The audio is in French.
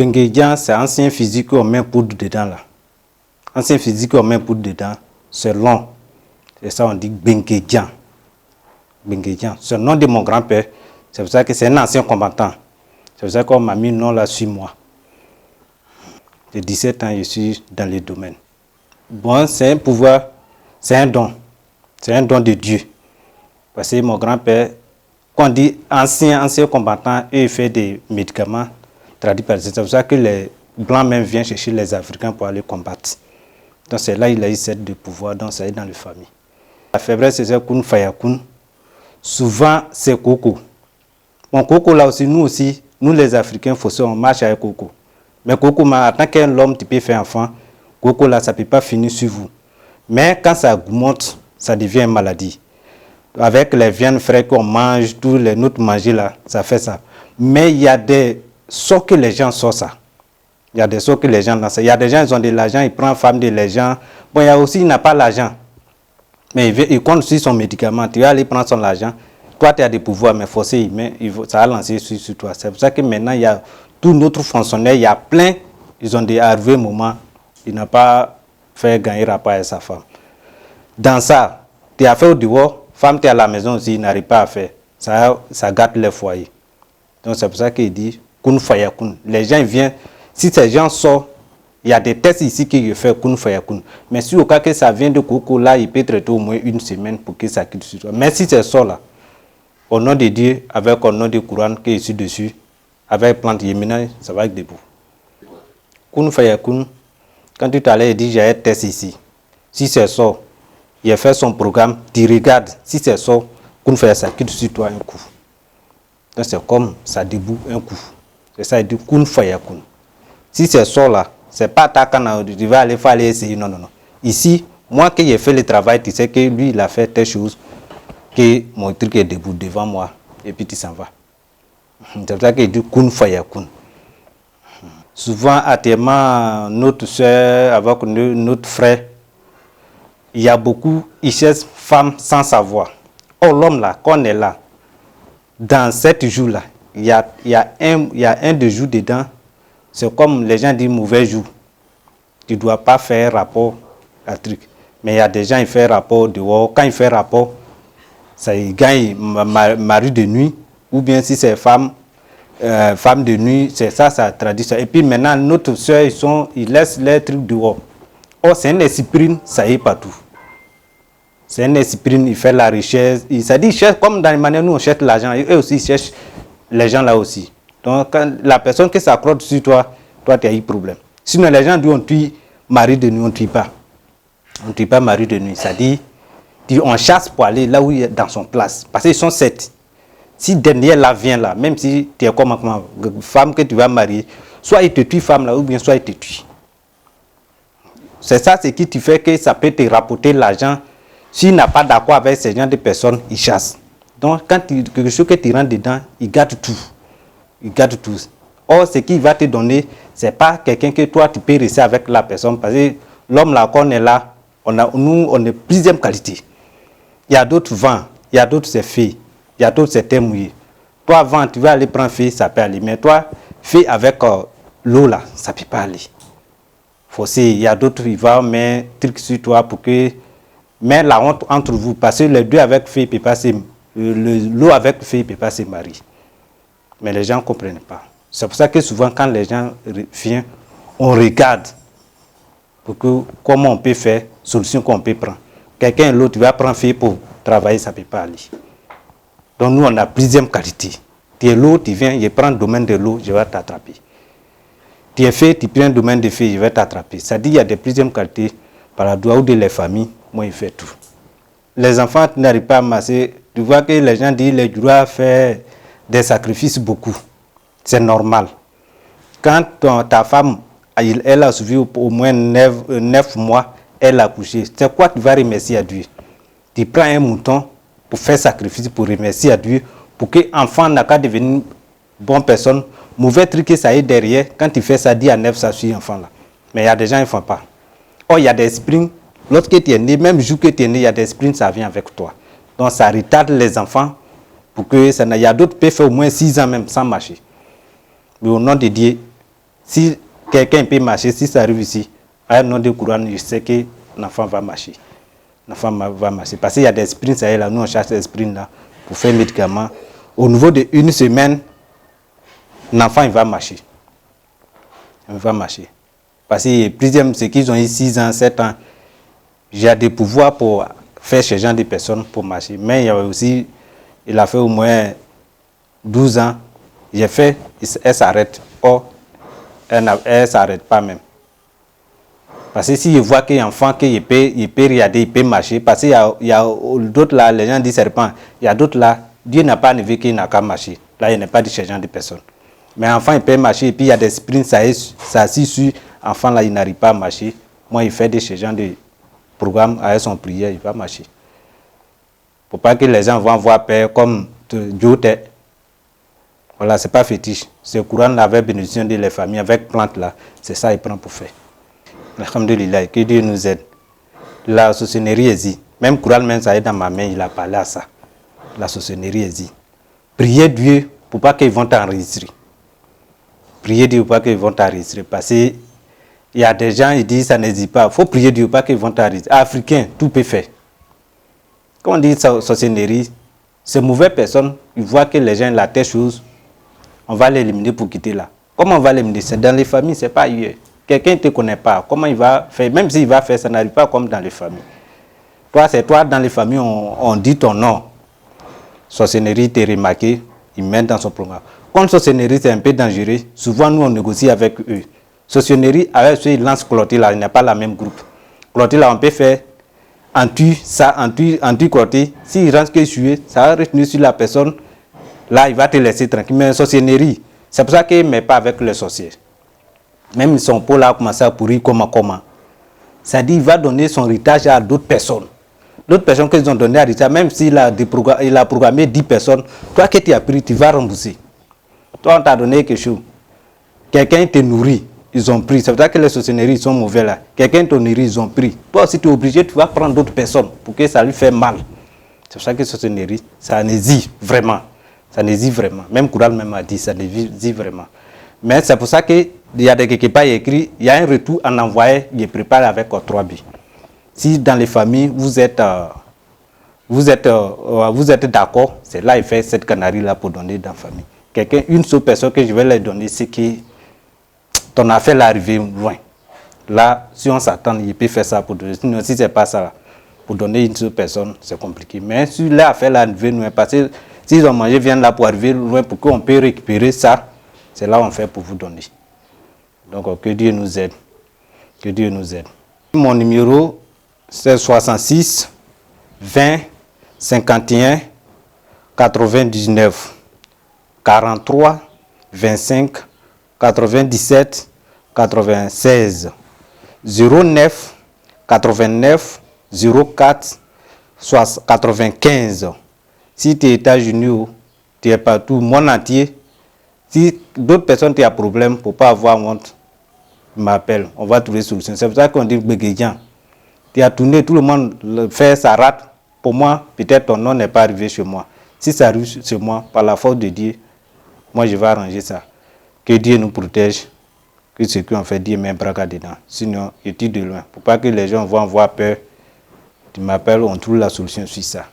Benguédian, c'est ancien physique, on met poudre dedans là. Ancien physique, on met poudre dedans. C'est long. Et ça, on dit Benguédian. Benguédian. C'est le nom de mon grand-père. C'est pour ça que c'est un ancien combattant. C'est pour ça qu'on m'a mis le nom là sur moi. De 17 ans, je suis dans le domaine. Bon, c'est un pouvoir, c'est un don. C'est un don de Dieu. Parce que mon grand-père, quand on dit ancien combattant, il fait des médicaments traduits par c'est pour ça que les Blancs même viennent chercher les Africains pour aller combattre. Donc c'est là qu'il a eu cette de pouvoir, donc ça est dans les familles. La faiblesse, c'est Koun Fayakoun. Souvent, c'est Coco. Bon, Coco là aussi, nous les Africains, on marche avec Coco. Mais Coco, en tant qu'un homme, tu peux faire enfant. Coco là, ça ne peut pas finir sur vous. Mais quand ça monte, ça devient une maladie. Avec les viandes fraîches qu'on mange, tous les autres manger là, ça fait ça. Mais il y a des sorts que les gens sortent ça. Il y a des sorts que les gens lancent. Il y a des gens, ils ont de l'argent, ils prennent femme de les gens. Bon, il y a aussi, il n'a pas l'argent. Mais il compte sur son médicament. Tu vas aller prendre son argent. Toi, tu as des pouvoirs, mais forcé, ça a lancé sur toi. C'est pour ça que maintenant, il y a tous notre fonctionnaires, il y a plein, ils ont arrivé un moment, il n'a pas fait gagner rapport à sa femme. Dans ça, tu as fait au dehors, femme, tu es à la maison aussi, il n'arrive pas à faire. Ça gâte les foyers. Donc c'est pour ça qu'il dit, Koun Fayakoun. Les gens viennent, si ces gens sortent, il y a des tests ici qui je fais Koun Fayakoun. Mais si au cas que ça vient de Coco, là, il peut traiter au moins une semaine pour que ça quitte sur toi. Mais si c'est ça là, au nom de Dieu, avec au nom du Coran qui est ici dessus, avec plante yémina, ça va être debout. Koun Fayakoun, quand tu t'allais, il dit j'ai un test ici. Si c'est ça, il a fait son programme, tu regardes. Si c'est ça, Koun Fayakoun, ça quitte sur toi un coup. Donc c'est comme ça debout un coup. C'est ça, il dit Koun Fayakoun. Si c'est ça là, c'est pas ta canne, tu vas aller faire essayer. Non, non, non. Ici, moi qui ai fait le travail, tu sais que lui, il a fait telle chose, que mon truc est debout devant moi, et puis tu s'en vas. C'est pour ça qu'il dit Koun Fayakoun. Souvent, actuellement, notre soeur, avec notre frère, il y a beaucoup, ils cherchent femmes sans savoir. Oh, l'homme là, quand on est là, dans 7 jours-là, il y a un de jours dedans, c'est comme les gens disent mauvais jour. Tu ne dois pas faire rapport à truc. Mais il y a des gens qui font rapport dehors. Quand ils font rapport, ça ils gagnent mari de nuit, ou bien si c'est femme de nuit, c'est ça, ça traduit ça. Et puis maintenant, notre soeur, ils laissent les trucs dehors. Oh, c'est un esprit, ça y est partout. C'est un esprit, il fait la richesse. Ça dit, il cherche, comme dans les manières nous on cherche l'argent, eux aussi ils cherchent les gens là aussi. Donc, quand la personne qui s'accroche sur toi, toi tu as eu problème. Sinon, les gens disent on tue mari de nuit, on ne tue pas. On ne tue pas mari de nuit. Ça dit, on chasse pour aller là où il est dans son place. Parce qu'ils sont 7. Si dernier là vient là, même si tu es comme une femme que tu vas marier, soit il te tue femme là, ou bien soit il te tue. C'est ça ce qui te fait que ça peut te rapporter l'argent. S'il n'a pas d'accord avec ces gens de personnes, il chasse. Donc quand quelque chose que tu rentres dedans, il garde tout. Il garde tout. Or, ce qu'il va te donner, ce n'est pas quelqu'un que toi tu peux rester avec la personne. Parce que l'homme là qu'on est là, nous on est plusieurs qualité. Il y a d'autres vents, il y a d'autres c'est fait. Il y a d'autres, c'est mouillé. Toi, vent, tu vas aller prendre feu, ça peut aller. Mais toi, feu avec l'eau, là, ça ne peut pas aller. Il y a d'autres, ils vont mettre un truc sur toi pour que... Mais la honte entre vous, parce que les deux avec feu, peut pas l'eau avec feu, ne peut pas se marier. Mais les gens ne comprennent pas. C'est pour ça que souvent, quand les gens viennent, on regarde pour que, comment on peut faire, solution qu'on peut prendre. Quelqu'un, l'autre, va prendre feu pour travailler, ça ne peut pas aller. Donc nous, on a plusieurs qualités. Tu es l'eau, tu viens, je prends le domaine de l'eau, je vais t'attraper. Tu es fait, tu prends le domaine de feu, je vais t'attraper. Ça dit qu'il y a des plusieurs qualités par la doigt ou de les familles, moi, il fait tout. Les enfants n'arrivent pas à masser. Tu vois que les gens disent qu'ils doivent faire des sacrifices beaucoup. C'est normal. Quand ta femme, elle a suivi au moins 9 mois, elle a accouché, c'est quoi tu vas remercier à Dieu? Tu prends un mouton pour faire sacrifice, pour remercier à Dieu, pour que l'enfant n'a qu'à devenir une bonne personne. Mauvais truc que ça est derrière, quand tu fais ça, 10 à 9, ça suit l'enfant là. Mais il y a des gens qui ne font pas. Oh, il y a des sprints, lorsque tu es né, même jour que tu es né, il y a des sprints, ça vient avec toi. Donc ça retarde les enfants, pour que ça il y a d'autres qui peuvent faire au moins 6 ans même sans marcher. Mais au nom de Dieu, Si quelqu'un peut marcher, si ça arrive ici, à un nom de Courant, je sais que l'enfant va marcher. L'enfant va marcher. Parce qu'il y a des sprints, ça y est, là, nous on cherche des sprints là pour faire médicaments. Au niveau d'une semaine, l'enfant il va marcher. Il va marcher. Parce que plusieurs, ceux qui ont eu 6 ans, 7 ans, j'ai des pouvoirs pour faire ce genre de personnes pour marcher. Mais il y a aussi, il a fait au moins 12 ans, j'ai fait, elle s'arrête. Oh, elle ne s'arrête pas même. Parce que si je vois qu'un enfant, il peut regarder, il peut marcher, parce qu'il y a d'autres là, les gens disent serpent, il y a d'autres là, Dieu n'a pas enlevé qu'il n'a qu'à marcher. Là, il n'est pas de ce genre de personnes. Mais l'enfant, il peut marcher, et puis il y a des sprints, ça sur l'enfant là, il n'arrive pas à marcher. Moi, il fait de ce genre de programme avec son prière, il va marcher. Pour pas que les gens vont voir peur comme Dieu. Voilà, c'est pas fétiche. Ce Courant avec bénédiction de les familles, avec plantes là, c'est ça qu'il prend pour faire. Alhamdulillah, que Dieu nous aide. La sorcellerie existe. Même Courant, même ça est dans ma main, il a parlé à ça. La sorcellerie existe. Priez Dieu pour pas qu'ils vont t'enregistrer. Priez Dieu pour pas qu'ils vont t'enregistrer. Parce qu'il y a des gens, ils disent ça n'existe pas. Il faut prier Dieu pour pas qu'ils vont t'enregistrer. Africain, tout peut faire. Quand on dit sorcellerie, ces mauvaises personnes, ils voient que les gens ont la telle chose, on va l'éliminer pour quitter là. Comment on va l'éliminer? C'est dans les familles, c'est pas ailleurs. Quelqu'un ne te connaît pas. Comment il va faire? Même s'il va faire, ça n'arrive pas comme dans les familles. Toi, c'est toi, dans les familles, on dit ton nom. Sorcellerie, t'es remarqué, ils mettent dans son programme. Quand sorcellerie, c'est un peu dangereux, souvent nous, on négocie avec eux. Sorcellerie, avec ceux qui lancent clôture là, il n'y a pas la même groupe. Clôture là, on peut faire anti-clôture. S'il rentre que sur eux, ça va retenir sur la personne. Là, il va te laisser tranquille. Mais sorcellerie, c'est pour ça qu'il ne met pas avec les sorciers. Même son pot là commence à pourrir comment. Ça dit qu'il va donner son héritage à d'autres personnes. D'autres personnes qu'ils ont donné à héritage, même s'il a programmé 10 personnes, toi que tu as pris, tu vas rembourser. Toi, on t'a donné quelque chose. Quelqu'un te nourrit, ils ont pris. C'est pour ça que les sorcelleries sont mauvais là. Quelqu'un te nourrit, ils ont pris. Toi, si tu es obligé, tu vas prendre d'autres personnes pour que ça lui fait mal. C'est pour ça que les sorcelleries, ça n'existe vraiment. Ça n'existe vraiment. Même Courant même a dit, ça n'existe vraiment. Mais c'est pour ça qu'il y a quelque part écrit, il y a un retour en envoyé, il est préparé avec 3 buts. Si dans les familles, vous êtes d'accord, c'est là il fait cette canarie là pour donner dans la famille. Quelqu'un, une seule personne que je vais leur donner, c'est que ton affaire est arrivée loin. Là, si on s'attend, il peut faire ça pour donner. Sinon, si ce n'est pas ça, pour donner une seule personne, c'est compliqué. Mais si l'affaire est arrivée loin, parce que s'ils ont mangé, viennent là pour arriver loin, pour qu'on puisse récupérer ça, c'est là on fait pour vous donner. Donc, que Dieu nous aide. Que Dieu nous aide. Mon numéro, c'est 66 20 51 99 43 25 97 96 09 89 04 95. Si tu es aux États-Unis, tu es partout, monde entier. Si d'autres personnes ont un problème pour ne pas avoir honte, m'appellent, on va trouver solution. C'est pour ça qu'on dit Béguédian. Tu as tourné, tout le monde fait sa rate. Pour moi, peut-être ton nom n'est pas arrivé chez moi. Si ça arrive chez moi, par la force de Dieu, moi je vais arranger ça. Que Dieu nous protège, que ceux qui ont fait Dieu met un braquet dedans. Sinon, je tire de loin. Pour pas que les gens vont avoir peur, tu m'appelles, on trouve la solution sur ça.